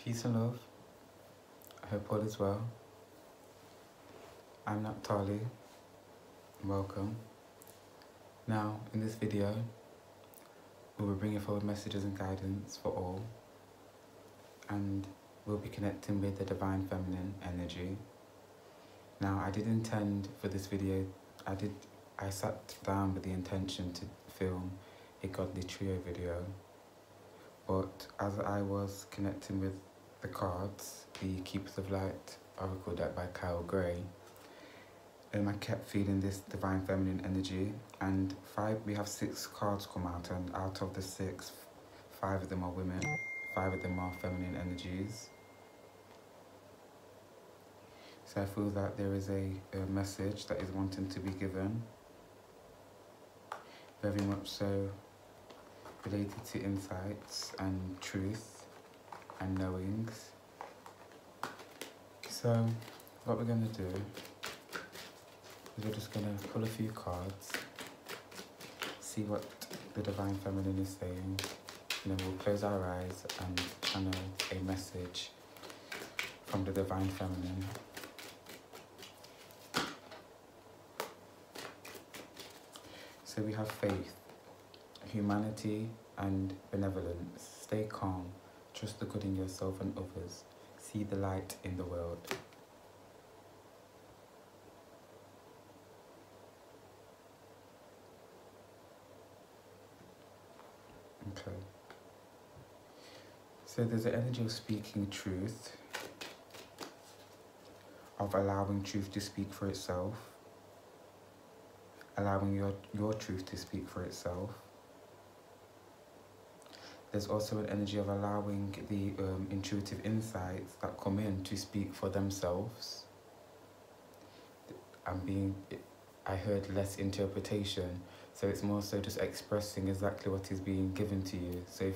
Peace and love. I hope all is well. I'm Naphtali. Welcome. Now, in this video, we'll be bringing forward messages and guidance for all, and we'll be connecting with the Divine Feminine energy. Now, I did intend for this video, I sat down with the intention to film a godly trio video, but as I was connecting with the cards, the Keepers of Light Oracle deck by Kyle Gray, I kept feeling this Divine Feminine energy, and we have 6 cards come out, and out of the 6, 5 of them are women, 5 of them are feminine energies. So I feel that there is a message that is wanting to be given, very much so related to insights and truth and knowings. So what we're going to do is we're just going to pull a few cards, see what the Divine Feminine is saying, and then we'll close our eyes and channel a message from the Divine Feminine. So we have faith, humanity and benevolence. Stay calm, trust the good in yourself and others, see the light in the world. Okay. So there's the energy of speaking truth, of allowing truth to speak for itself, allowing your truth to speak for itself. There's also an energy of allowing the intuitive insights that come in to speak for themselves. I heard less interpretation, so it's more so just expressing exactly what is being given to you. So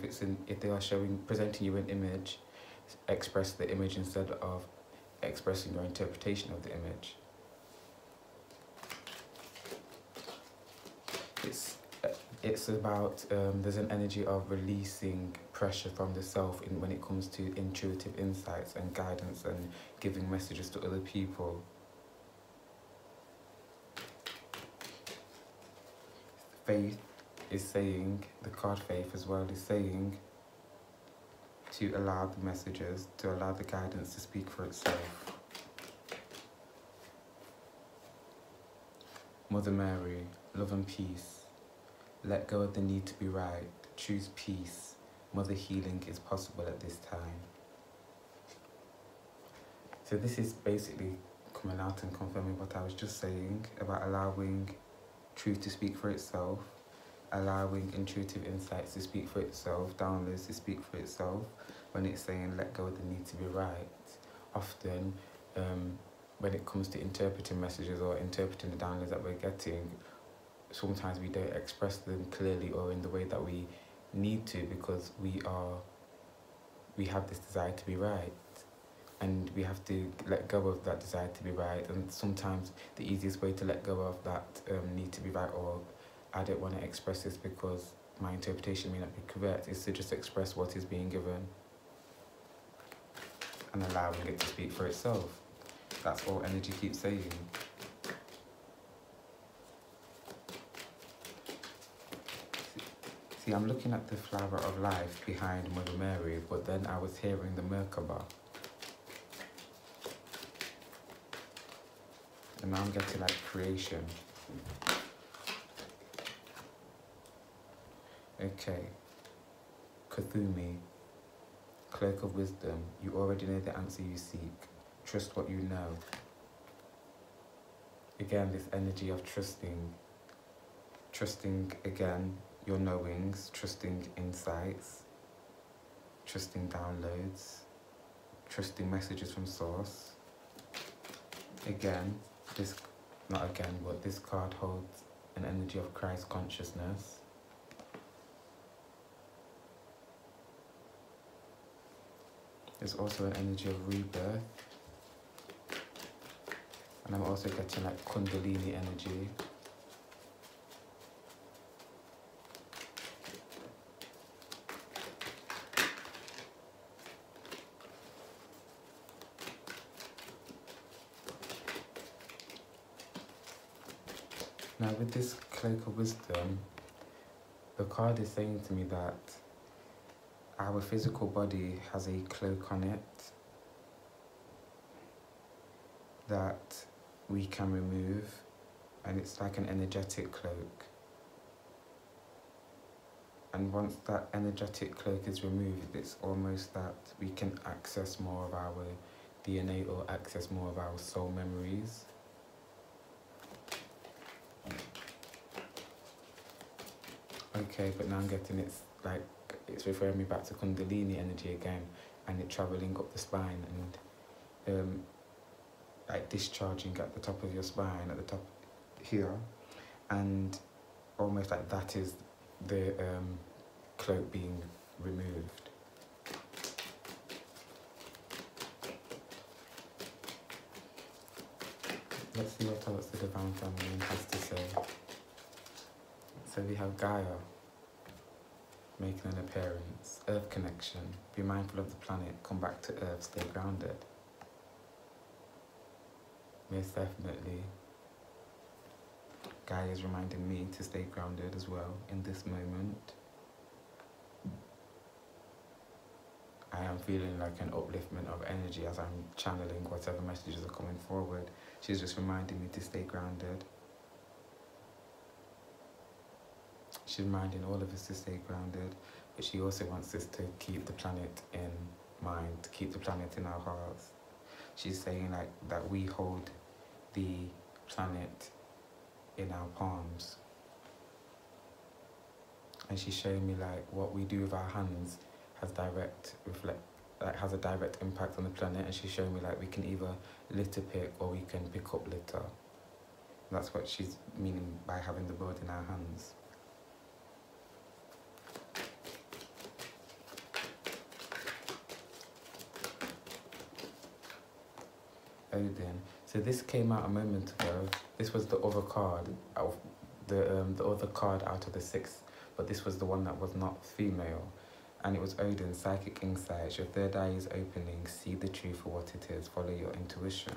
if they are presenting you an image, express the image instead of expressing your interpretation of the image. It's about, there's an energy of releasing pressure from the self when it comes to intuitive insights and guidance and giving messages to other people. Faith is saying, the card Faith as well is saying to allow the messages, to allow the guidance to speak for itself. Mother Mary, love and peace. Let go of the need to be right. Choose peace. Mother healing is possible at this time. So this is basically coming out and confirming what I was just saying about allowing truth to speak for itself, allowing intuitive insights to speak for itself, downloads to speak for itself, when it's saying let go of the need to be right. Often, when it comes to interpreting messages or interpreting the downloads that we're getting, sometimes we don't express them clearly or in the way that we need to, because we have this desire to be right, and we have to let go of that desire to be right. And sometimes the easiest way to let go of that need to be right, or I don't want to express this because my interpretation may not be correct, is to just express what is being given and allowing it to speak for itself. That's all energy keeps saying. See, I'm looking at the flower of life behind Mother Mary, but then I was hearing the Merkaba. And now I'm getting like creation. Okay. Kuthumi, cloak of wisdom. You already know the answer you seek. Trust what you know. Again, this energy of trusting. Trusting again your knowings, trusting insights, trusting downloads, trusting messages from source. Again, this card holds an energy of Christ consciousness. There's also an energy of rebirth. And I'm also getting like Kundalini energy. Now with this Cloak of Wisdom, the card is saying to me that our physical body has a cloak on it that we can remove, and it's like an energetic cloak. And once that energetic cloak is removed, it's almost that we can access more of our DNA or access more of our soul memories. Okay, but now I'm getting it's referring me back to Kundalini energy again, and it travelling up the spine and like discharging at the top of your spine, at the top here, and almost like that is the cloak being removed. Let's see what else the Divine Feminine has to say. So we have Gaia making an appearance, Earth connection, be mindful of the planet, come back to Earth, stay grounded. Most definitely. Gaia is reminding me to stay grounded as well in this moment. I am feeling like an upliftment of energy as I'm channeling whatever messages are coming forward. She's just reminding me to stay grounded. She's reminding all of us to stay grounded, but she also wants us to keep the planet in mind, to keep the planet in our hearts. She's saying like that we hold the planet in our palms. And she's showing me like what we do with our hands has has a direct impact on the planet, and she's showing me like we can either litter pick or we can pick up litter. That's what she's meaning by having the world in our hands. Odin. So this came out a moment ago. This was the other card of the other card out of the 6, but this was the one that was not female, and it was Odin. Psychic insights. Your third eye is opening. See the truth for what it is. Follow your intuition.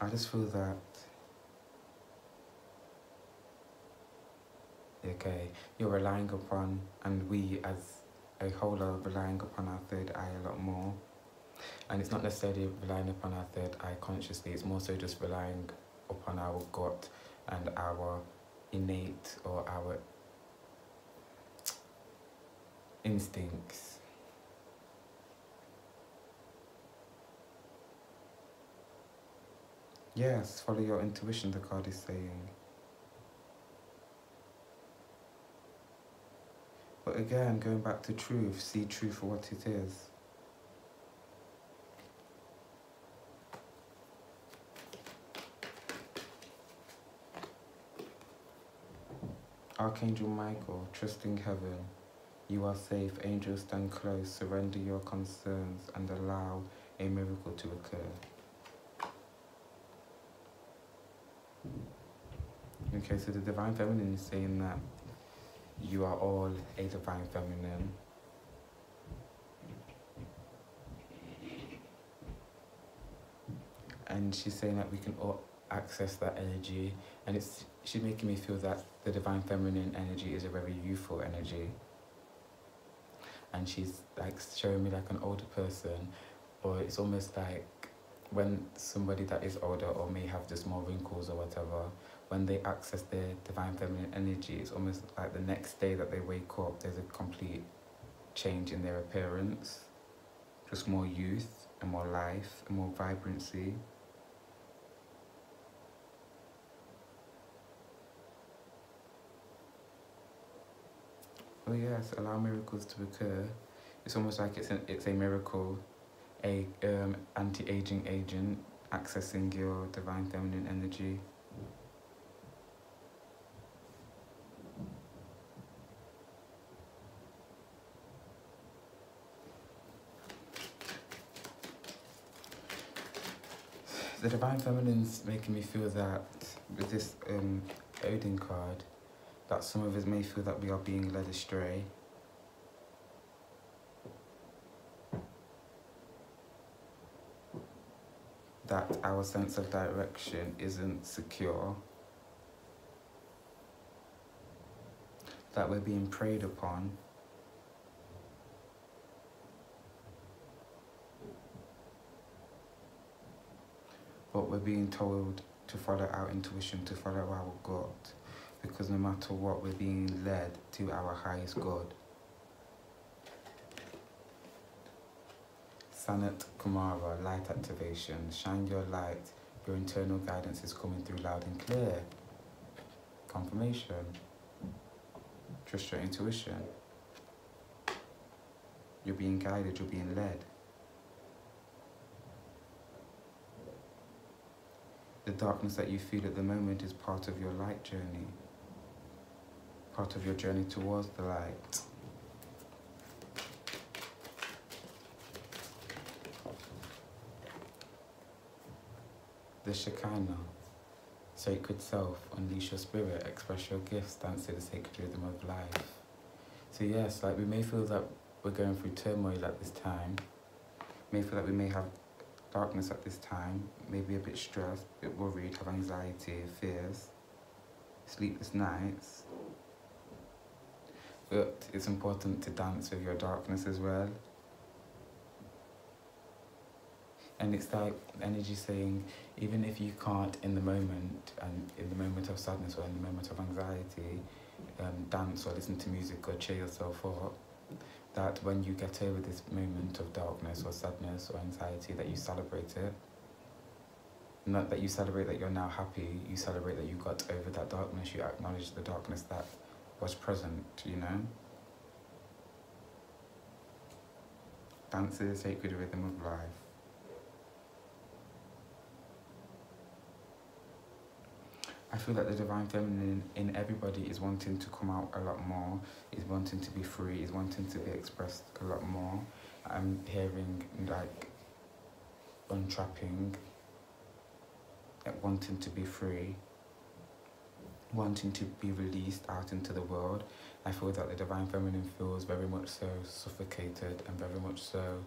I just feel that. Okay, you're relying upon, and we as a whole are relying upon our third eye a lot more. And it's not necessarily relying upon our third eye consciously, it's more so just relying upon our gut and our innate or our instincts. Yes, follow your intuition, the card is saying. But again, going back to truth, see truth for what it is. Archangel Michael, trusting heaven. You are safe, angels stand close, surrender your concerns and allow a miracle to occur. Okay, so the Divine Feminine is saying that you are all a Divine Feminine. And she's saying that we can all access that energy, and she's making me feel that the Divine Feminine energy is a very youthful energy. And she's like showing me like an older person, or it's almost like when somebody that is older or may have just more wrinkles or whatever, when they access their Divine Feminine energy, it's almost like the next day that they wake up, there's a complete change in their appearance. Just more youth and more life and more vibrancy. Oh yes, allow miracles to occur. It's almost like it's a miracle, a anti-aging agent accessing your Divine Feminine energy. The Divine Feminine's making me feel that with this Odin card, that some of us may feel that we are being led astray. that our sense of direction isn't secure, that we're being preyed upon, but we're being told to follow our intuition, to follow our gut, because no matter what, we're being led to our highest good. Sanat Kumara, light activation. Shine your light. Your internal guidance is coming through loud and clear. Confirmation. Trust your intuition. You're being guided, you're being led. The darkness that you feel at the moment is part of your light journey. Part of your journey towards the light. The Shekinah, sacred self, unleash your spirit, express your gifts, dance to the sacred rhythm of life. So yes, like we may feel that we're going through turmoil at this time, may feel that we may have darkness at this time, maybe a bit stressed, a bit worried, have anxiety, fears, sleepless nights. But it's important to dance with your darkness as well. And it's like energy saying, even if you can't in the moment, and in the moment of sadness or in the moment of anxiety, dance or listen to music or cheer yourself up, that when you get over this moment of darkness or sadness or anxiety, that you celebrate it. Not that you celebrate that you're now happy, you celebrate that you got over that darkness, you acknowledge the darkness that was present, you know? Dance is a sacred rhythm of life. I feel that the Divine Feminine in everybody is wanting to come out a lot more, is wanting to be free, is wanting to be expressed a lot more. I'm hearing like untrapping, like wanting to be free, wanting to be released out into the world. I feel that the Divine Feminine feels very much so suffocated and very much so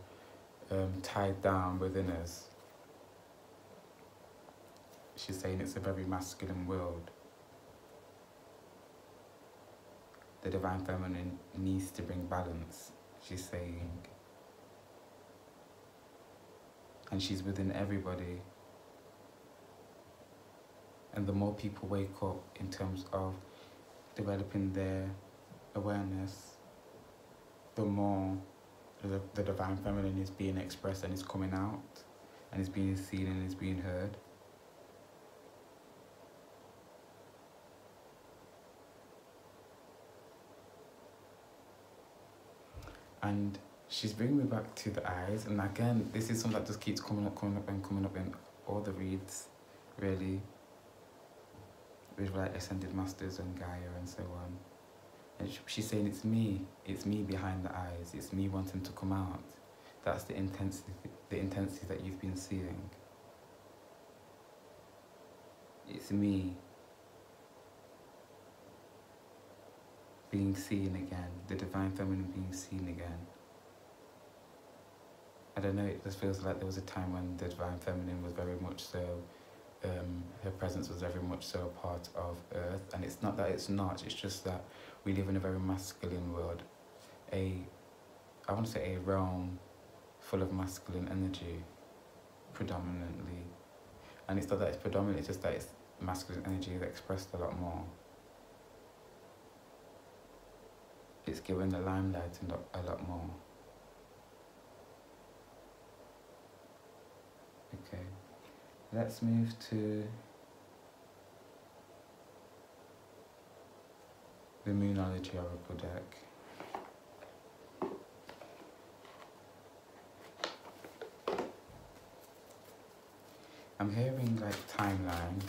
tied down within us. She's saying it's a very masculine world. The Divine Feminine needs to bring balance, she's saying. And she's within everybody. And the more people wake up in terms of developing their awareness, the more the Divine Feminine is being expressed and is coming out, and is being seen and is being heard. And she's bringing me back to the eyes, and again, this is something that just keeps coming up in all the reads, really, with like Ascended Masters and Gaia and so on. And she's saying it's me behind the eyes, it's me wanting to come out. That's the intensity that you've been seeing. It's me being seen again, the Divine Feminine being seen again. I don't know, it just feels like there was a time when the Divine Feminine was very much so, her presence was very much so a part of Earth. And it's not that it's not, it's just that we live in a very masculine world. I want to say a realm full of masculine energy, predominantly. And it's not that it's predominant, it's just that it's masculine energy is expressed a lot more. It's given the limelight a lot more. Okay, let's move to the Moonology Oracle deck. I'm hearing like timelines,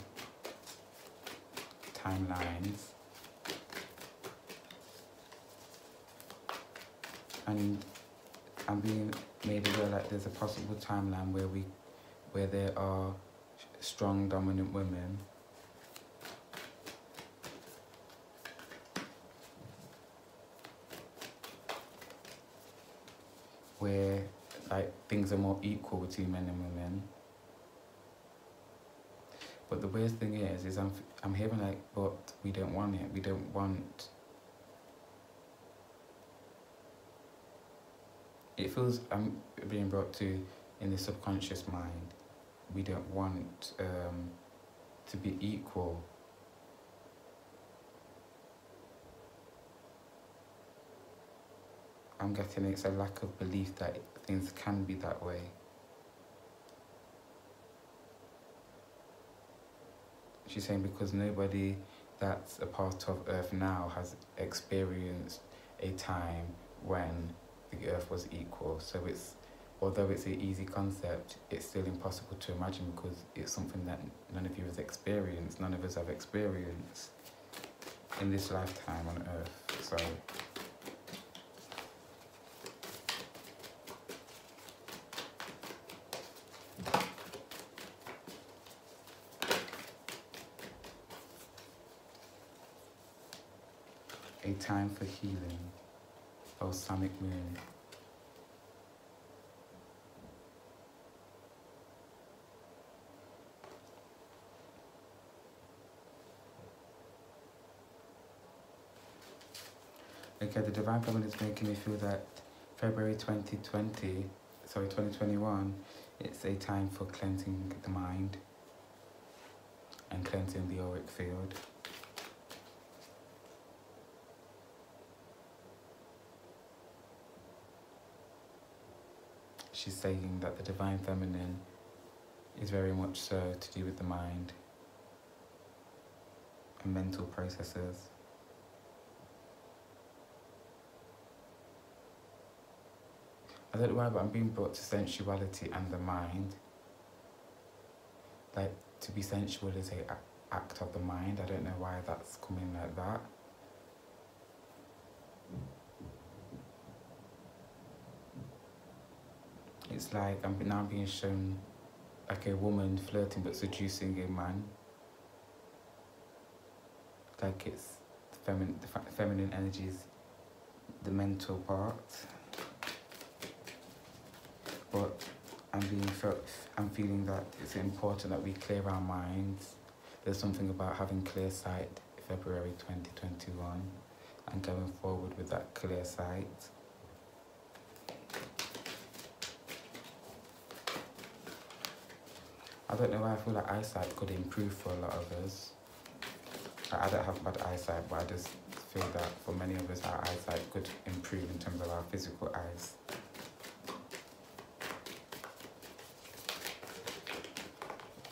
and I'm being made aware like there's a possible timeline where there are strong dominant women where like things are more equal between men and women, But the weird thing is I'm hearing like, but we don't want it. We don't want. It feels I'm being brought to in the subconscious mind. We don't want to be equal. I'm getting it's a lack of belief that things can be that way. She's saying because nobody that's a part of Earth now has experienced a time when the Earth was equal. So although it's an easy concept, it's still impossible to imagine because it's something that none of you has experienced, none of us have experienced in this lifetime on Earth. So a time for healing, balsamic moon. Okay, the Divine Feminine is making me feel that February 2021, it's a time for cleansing the mind and cleansing the auric field. She's saying that the Divine Feminine is very much so to do with the mind and mental processes. I don't know why, but I'm being brought to sensuality and the mind. Like, to be sensual is an act of the mind. I don't know why that's coming like that. It's like I'm now being shown like a woman flirting but seducing a man. Like it's the feminine energies, the mental part. But I'm feeling that it's important that we clear our minds. There's something about having clear sight, February 2021, and going forward with that clear sight. I don't know why I feel like eyesight could improve for a lot of us. I don't have bad eyesight, but I just feel that for many of us, our eyesight could improve in terms of our physical eyes.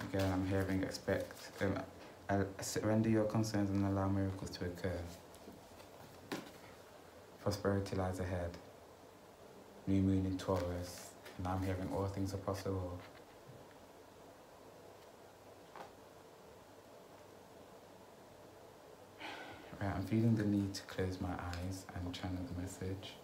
Again, I'm hearing surrender your concerns and allow miracles to occur. Prosperity lies ahead. New moon in Taurus, and I'm hearing all things are possible. Right, I'm feeling the need to close my eyes and channel the message.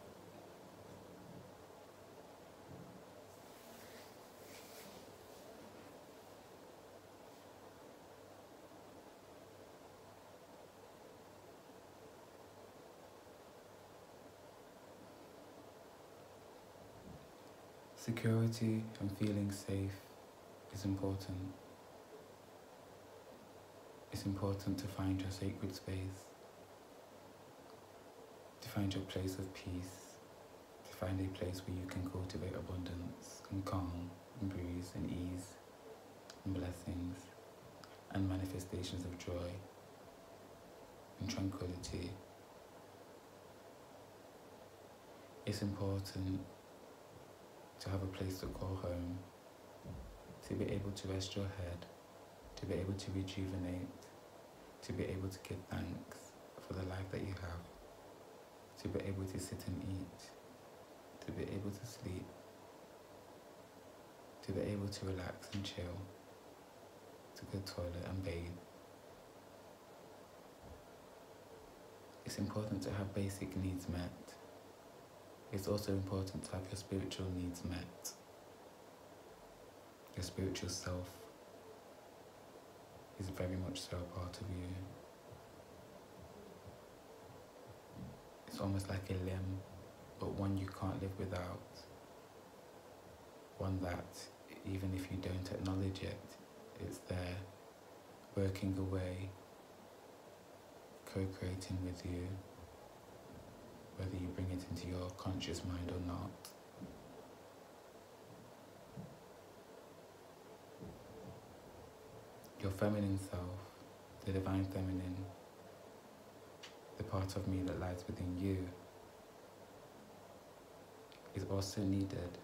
Security and feeling safe is important. It's important to find your sacred space, to find your place of peace, to find a place where you can cultivate abundance and calm and breeze and ease and blessings and manifestations of joy and tranquility. It's important to have a place to call home, to be able to rest your head, to be able to rejuvenate, to be able to give thanks for the life that you have, to be able to sit and eat, to be able to sleep, to be able to relax and chill, to go to the toilet and bathe. It's important to have basic needs met. It's also important to have your spiritual needs met. Your spiritual self is very much so a part of you. It's almost like a limb, but one you can't live without. One that, even if you don't acknowledge it, it's there working away, co-creating with you, whether you bring it into your conscious mind or not. Your feminine self, the divine feminine, the part of me that lies within you, is also needed,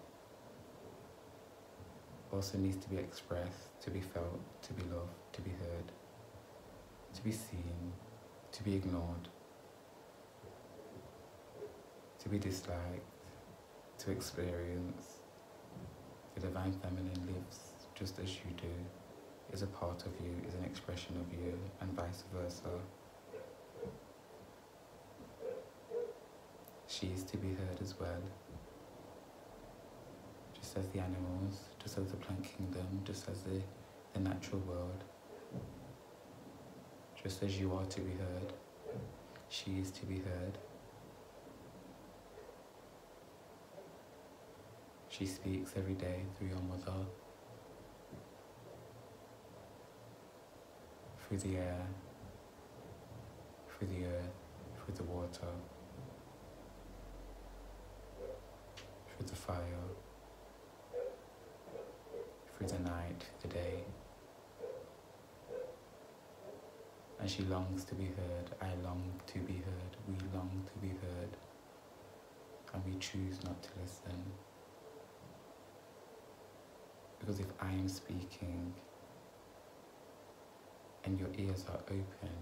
also needs to be expressed, to be felt, to be loved, to be heard, to be seen, to be ignored, to be disliked, to experience. The divine feminine lives just as you do, is a part of you, is an expression of you, and vice versa. She is to be heard as well, just as the animals, just as the plant kingdom, just as the natural world. Just as you are to be heard, she is to be heard. She speaks every day through your mother, through the air, through the earth, through the water, through the fire, through the night, the day. And she longs to be heard, I long to be heard, we long to be heard, and we choose not to listen. Because if I am speaking and your ears are open,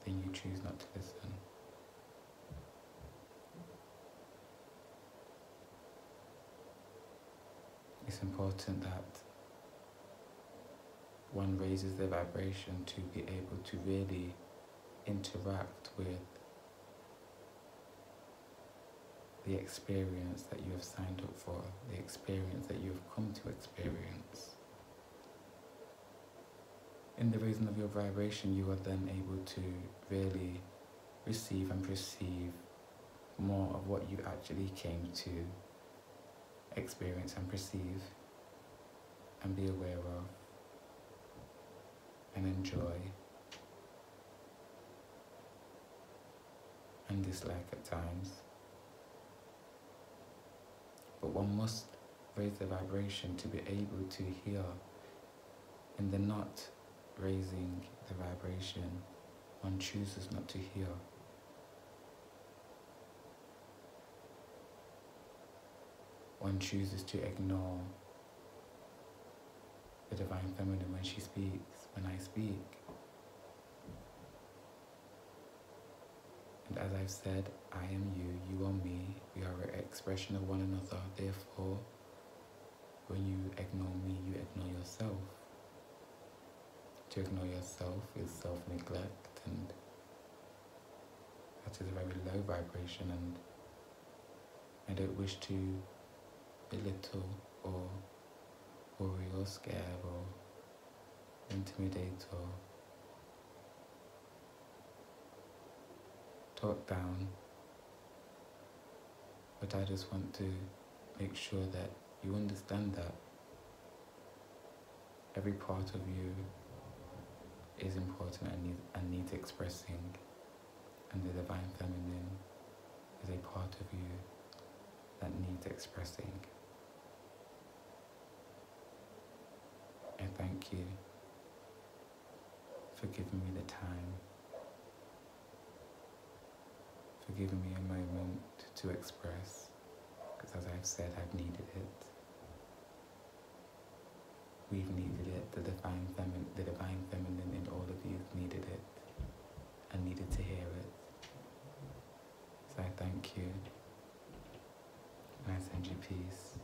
then you choose not to listen. It's important that one raises their vibration to be able to really interact with the experience that you have signed up for, the experience that you have come to experience. In the raising of your vibration, you are then able to really receive and perceive more of what you actually came to experience and perceive and be aware of and enjoy and dislike at times. But one must raise the vibration to be able to hear. In the not raising the vibration, one chooses not to hear. One chooses to ignore the divine feminine when she speaks, when I speak. And as I've said, I am you, you are me, we are an expression of one another. Therefore, when you ignore me, you ignore yourself. To ignore yourself is self-neglect, and that is a very low vibration, and I don't wish to belittle or worry or scare or intimidate or talk down, but I just want to make sure that you understand that every part of you is important and needs expressing, and the divine feminine is a part of you that needs expressing. I thank you for giving me the time, for giving me a moment to express, because as I've said, I've needed it. We've needed it. The divine feminine in all of you needed it and needed to hear it. So I thank you, and I send you peace.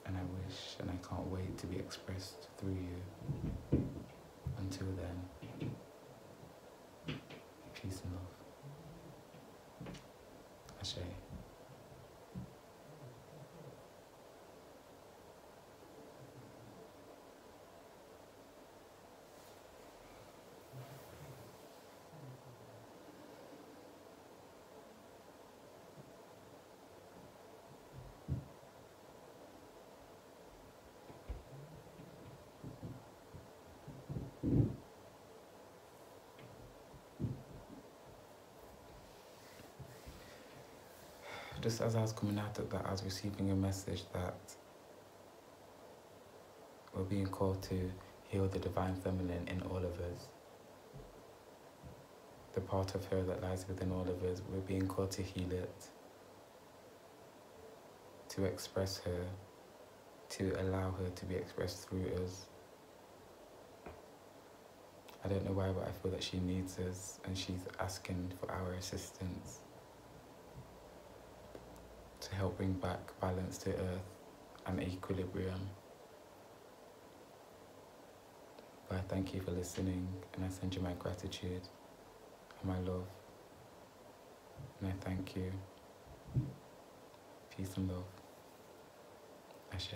And I wish and I can't wait to be expressed through you. Until then, peace and love. Ashe. just as I was coming out of that, I was receiving a message that we're being called to heal the divine feminine in all of us. The part of her that lies within all of us, we're being called to heal it, to express her, to allow her to be expressed through us. I don't know why, but I feel that she needs us and she's asking for our assistance to help bring back balance to earth and equilibrium. But I thank you for listening, and I send you my gratitude and my love. And I thank you. Peace and love. Ashe.